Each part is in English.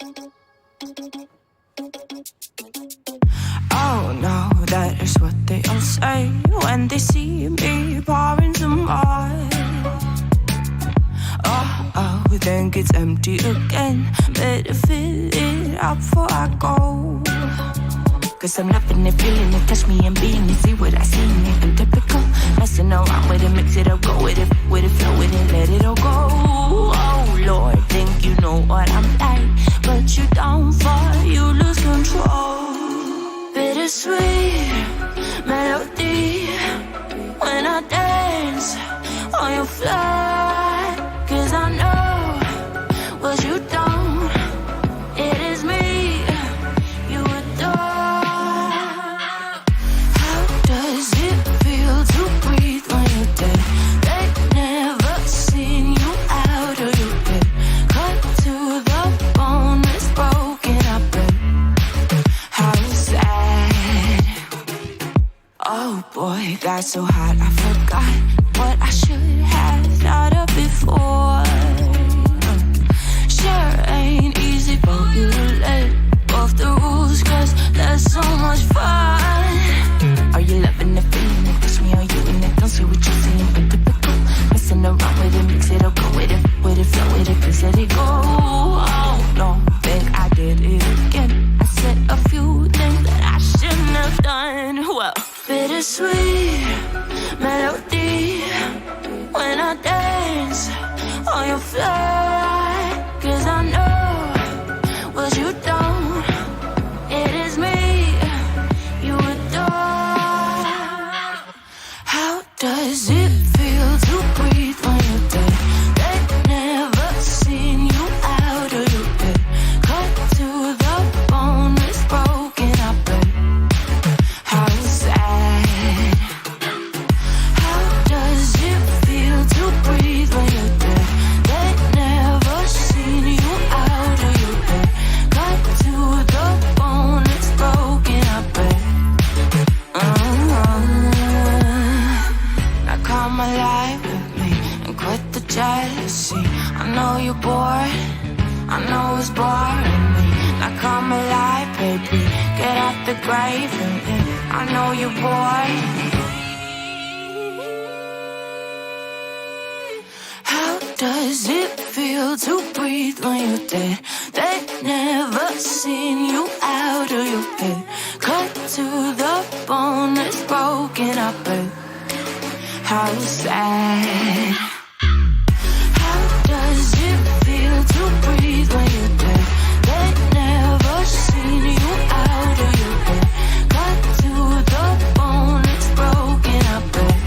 Oh no, that is what they all say when they see me pouring some more. Oh, then gets empty again. Better fill it up before I go. Cause I'm loving it, feeling it, touch me and being it. See what I see in it, typical. Messing around with it, mix it up, go with it, flow with it, let it all go. Oh Lord, think you know what I'm like, but you don't fall, you lose control. Bittersweet melody when I dance on your fly. Cause I know what you don't, it is me you adore. How does it feel to breathe when you're dead? They never seen you out of your bed. Cut to the bone, it's broken, I bet. How sad. Oh boy, got so hot I forgot what I should have thought of before. Sure ain't easy for you to let off the rules, cause there's so much fun. Are you loving the feeling it? Touch me, are you in it? Don't say what you're saying, but typical. Messing around with it, mix it up, go with it, flow with it, please let it go. Oh, don't think I did it again. I said a few things that I shouldn't have done. Well, bittersweet melody when I dance on your fly. Cause I know what you don't, it is me you adore. How does it feel to breathe when you're dead? They never seen you out of your bed. Cut to the bone, it's broken, I bet. How sad. How does it feel to breathe when you're dead? They never seen you out of your bed. Cut to the bone, it's broken, I bet. Now come alive with me and quit the jealousy. I know you're bored, I know it's boring me. Now come alive, baby, get off the grave and I know you're bored. How does it feel to breathe when you're dead? They've never seen you out of your bed. Cut to the bone, it's broken, I bet. How sad. How does it feel to breathe when you're dead? They've never seen you out of your bed. Cut to the bone, it's broken, I bet.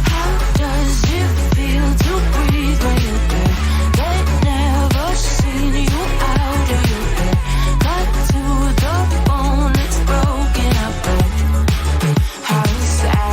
How does it feel to breathe when you're dead? They've never seen you out of your bed. Cut to the bone, it's broken, I bet. How sad.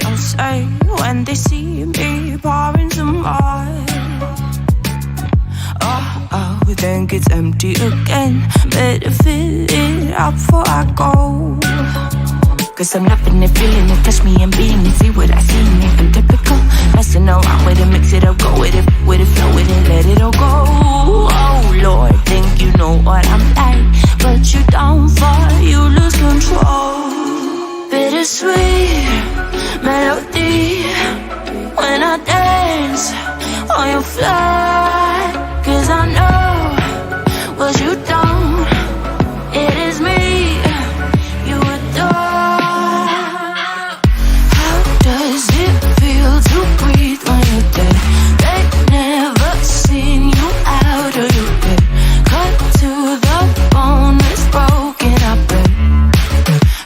gonna say when they see me pouring some more? Oh, think it's empty again. Better fill it up before I go. Cause I'm loving it, feeling it, touch me and being it. See what I see in it, I'm typical. Messing around with it, mix it up, go with it, flow with it, let it all go. Oh Lord, think you know what I'm like, but you don't fall, you lose control. Bittersweet melody when I dance on your fly. Cause I know what you don't, it is me you adore. How does it feel to breathe when you're dead? They never seen you out of your bed. Cut to the bone, it's broken up and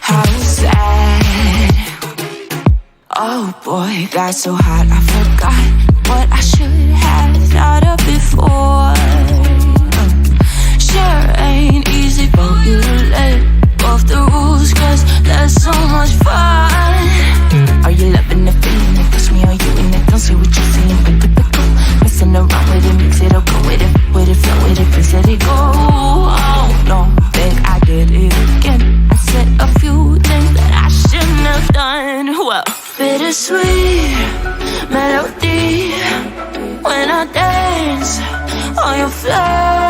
how sad. Oh boy, got so hot I forgot what I should have thought of before. Sure ain't easy for you to let go of the rules, cause that's so much fun. Are you loving the feeling it? Push me, are you in it? Don't see what you're seeing, but typical. Messing around with it, mix it up, go with it, flow with it, please let it go. Oh, no, think I did it again. I said a few things that I shouldn't have done. Well, bittersweet melody when I dance on your fly.